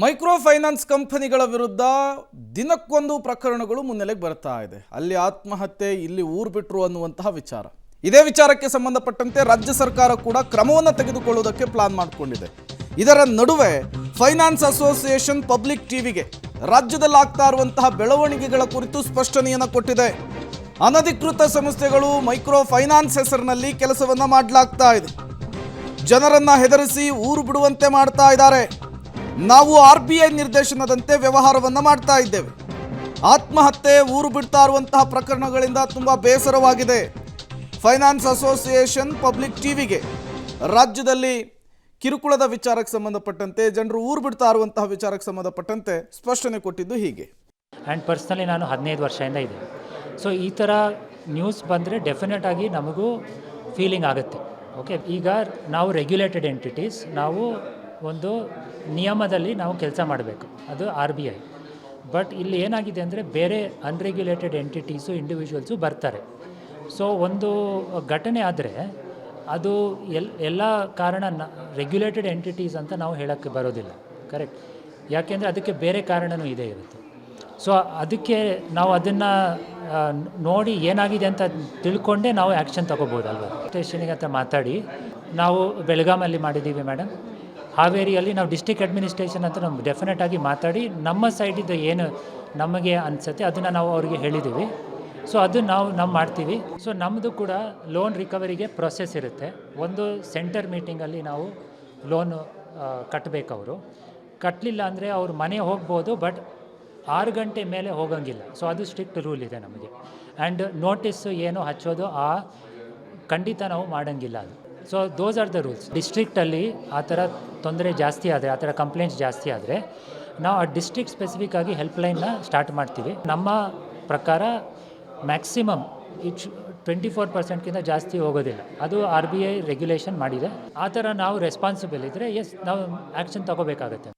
Micro finance ಕಂಪನಿಗಳ ವಿರುದ್ಧ ದಿನಕ್ಕೊಂದು ಪ್ರಕರಣಗಳು ಮುನ್ನೆಲೆಗೆ ಬರ್ತಾ ಇದೆ. ಅಲ್ಲಿ ಆತ್ಮಹತ್ಯೆ, ಇಲ್ಲಿ ಊರು ಬಿಟ್ರು ಅನ್ನುವಂತಹ ವಿಚಾರ. ಇದೇ ವಿಚಾರಕ್ಕೆ ಸಂಬಂಧಪಟ್ಟಂತೆ ರಾಜ್ಯ ಸರ್ಕಾರ ಕೂಡ ಕ್ರಮವನ್ನು ತೆಗೆದುಕೊಳ್ಳುವುದಕ್ಕೆ ಪ್ಲಾನ್ ಮಾಡಿಕೊಂಡಿದೆ. ಇದರ ನಡುವೆ ಫೈನಾನ್ಸ್ ಅಸೋಸಿಯೇಷನ್ ಪಬ್ಲಿಕ್ ಟಿವಿಗೆ ರಾಜ್ಯದಲ್ಲಿ ಆಗ್ತಾ ಇರುವಂತಹ ಬೆಳವಣಿಗೆಗಳ ಕುರಿತು ಸ್ಪಷ್ಟನೆಯನ್ನು ಕೊಟ್ಟಿದೆ. ಅನಧಿಕೃತ ಸಂಸ್ಥೆಗಳು ಮೈಕ್ರೋ ಫೈನಾನ್ಸ್ ಹೆಸರಿನಲ್ಲಿ ಕೆಲಸವನ್ನ ಮಾಡಲಾಗ್ತಾ ಇದೆ. ಜನರನ್ನ ಹೆದರಿಸಿ ಊರು ಬಿಡುವಂತೆ ಮಾಡ್ತಾ ಇದ್ದಾರೆ. ನಾವು RBI ನಿರ್ದೇಶನದಂತೆ ವ್ಯವಹಾರವನ್ನು ಮಾಡ್ತಾ ಇದ್ದೇವೆ. ಆತ್ಮಹತ್ಯೆ, ಊರು ಬಿಡ್ತಾ ಇರುವಂತಹ ಪ್ರಕರಣಗಳಿಂದ ತುಂಬಾ ಬೇಸರವಾಗಿದೆ. ಫೈನಾನ್ಸ್ ಅಸೋಸಿಯೇಷನ್ ಪಬ್ಲಿಕ್ ಟಿವಿಗೆ ರಾಜ್ಯದಲ್ಲಿ ಕಿರುಕುಳದ ವಿಚಾರಕ್ಕೆ ಸಂಬಂಧಪಟ್ಟಂತೆ, ಜನರು ಊರು ಬಿಡ್ತಾ ಇರುವಂತಹ ವಿಚಾರಕ್ಕೆ ಸಂಬಂಧಪಟ್ಟಂತೆ ಸ್ಪಷ್ಟನೆ ಕೊಟ್ಟಿದ್ದು ಹೀಗೆ. ಆ್ಯಂಡ್ ಪರ್ಸ್ನಲಿ ನಾನು 15 ವರ್ಷದಿಂದ ಇದೆ. ಸೊ ಈ ಥರ ನ್ಯೂಸ್ ಬಂದರೆ ಡೆಫಿನೆಟ್ ಆಗಿ ನಮಗೂ ಫೀಲಿಂಗ್ ಆಗುತ್ತೆ. ಓಕೆ, ಈಗ ನಾವು ರೆಗ್ಯುಲೇಟೆಡ್ ಎಂಟಿಟೀಸ್, ನಾವು ಒಂದು ನಿಯಮದಲ್ಲಿ ನಾವು ಕೆಲಸ ಮಾಡಬೇಕು, ಅದು RBI. ಬಟ್ ಇಲ್ಲಿ ಏನಾಗಿದೆ ಅಂದರೆ ಬೇರೆ ಅನ್ರೆಗ್ಯುಲೇಟೆಡ್ ಎಂಟಿಟೀಸು, ಇಂಡಿವಿಜುವಲ್ಸು ಬರ್ತಾರೆ. ಸೊ ಒಂದು ಘಟನೆ ಆದರೆ ಅದು ಎಲ್ಲ ಕಾರಣ ರೆಗ್ಯುಲೇಟೆಡ್ ಎಂಟಿಟೀಸ್ ಅಂತ ನಾವು ಹೇಳೋಕ್ಕೆ ಬರೋದಿಲ್ಲ. ಕರೆಕ್ಟ್? ಯಾಕೆಂದರೆ ಅದಕ್ಕೆ ಬೇರೆ ಕಾರಣವೂ ಇರುತ್ತೆ. ಸೊ ಅದಕ್ಕೆ ನಾವು ಅದನ್ನು ನೋಡಿ ಏನಾಗಿದೆ ಅಂತ ತಿಳ್ಕೊಂಡೇ ನಾವು ಆ್ಯಕ್ಷನ್ ತೊಗೋಬೋದಲ್ವ. ಸ್ಟೇಷನಿಗೆ ಅಂತ ಮಾತಾಡಿ ನಾವು ಬೆಳಗಾಮಲ್ಲಿ ಮಾಡಿದ್ದೀವಿ ಮೇಡಮ್. ಹಾವೇರಿಯಲ್ಲಿ ನಾವು ಡಿಸ್ಟ್ರಿಕ್ಟ್ ಅಡ್ಮಿನಿಸ್ಟ್ರೇಷನ್ ಅಂತ ನಾವು ಡೆಫಿನೆಟಾಗಿ ಮಾತಾಡಿ ನಮ್ಮ ಸೈಡಿದ್ದು ಏನು ನಮಗೆ ಅನಿಸುತ್ತೆ ಅದನ್ನು ನಾವು ಅವರಿಗೆ ಹೇಳಿದ್ದೀವಿ. ಸೊ ಅದು ನಾವು ಮಾಡ್ತೀವಿ. ಸೊ ನಮ್ಮದು ಕೂಡ ಲೋನ್ ರಿಕವರಿಗೆ ಪ್ರೊಸೆಸ್ ಇರುತ್ತೆ. ಒಂದು ಸೆಂಟರ್ ಮೀಟಿಂಗಲ್ಲಿ ನಾವು ಲೋನು ಕಟ್ಟಬೇಕು. ಅವರು ಕಟ್ಟಲಿಲ್ಲ ಅಂದರೆ ಅವ್ರ ಮನೆ ಹೋಗ್ಬೋದು, ಬಟ್ 6 ಗಂಟೆ ಮೇಲೆ ಹೋಗೋಂಗಿಲ್ಲ. ಸೊ ಅದು ಸ್ಟ್ರಿಕ್ಟ್ ರೂಲ್ ಇದೆ ನಮಗೆ. ಆ್ಯಂಡ್ ನೋಟಿಸ್ ಏನು ಹಚ್ಚೋದು ಖಂಡಿತ ನಾವು ಮಾಡೋಂಗಿಲ್ಲ ಅದು. So those are the rules. ಡಿಸ್ಟ್ರಿಕ್ಟಲ್ಲಿ ಆ ಥರ ತೊಂದರೆ ಜಾಸ್ತಿ ಆದರೆ, ಆ ಥರ ಕಂಪ್ಲೇಂಟ್ಸ್ ಜಾಸ್ತಿ ಆದರೆ ನಾವು ಆ ಡಿಸ್ಟ್ರಿಕ್ಟ್ ಸ್ಪೆಸಿಫಿಕ್ ಆಗಿ ಹೆಲ್ಪ್ಲೈನ್ನ ಸ್ಟಾರ್ಟ್ ಮಾಡ್ತೀವಿ. ನಮ್ಮ ಪ್ರಕಾರ ಮ್ಯಾಕ್ಸಿಮಮ್ 24%ಗಿಂತ ಜಾಸ್ತಿ ಹೋಗೋದಿಲ್ಲ. ಅದು RBI ರೆಗ್ಯುಲೇಷನ್ ಮಾಡಿದೆ. ಆ ಥರ ನಾವು ರೆಸ್ಪಾನ್ಸಿಬಲ್ ಇದ್ದರೆ ನಾವು ಆ್ಯಕ್ಷನ್ ತೊಗೋಬೇಕಾಗತ್ತೆ.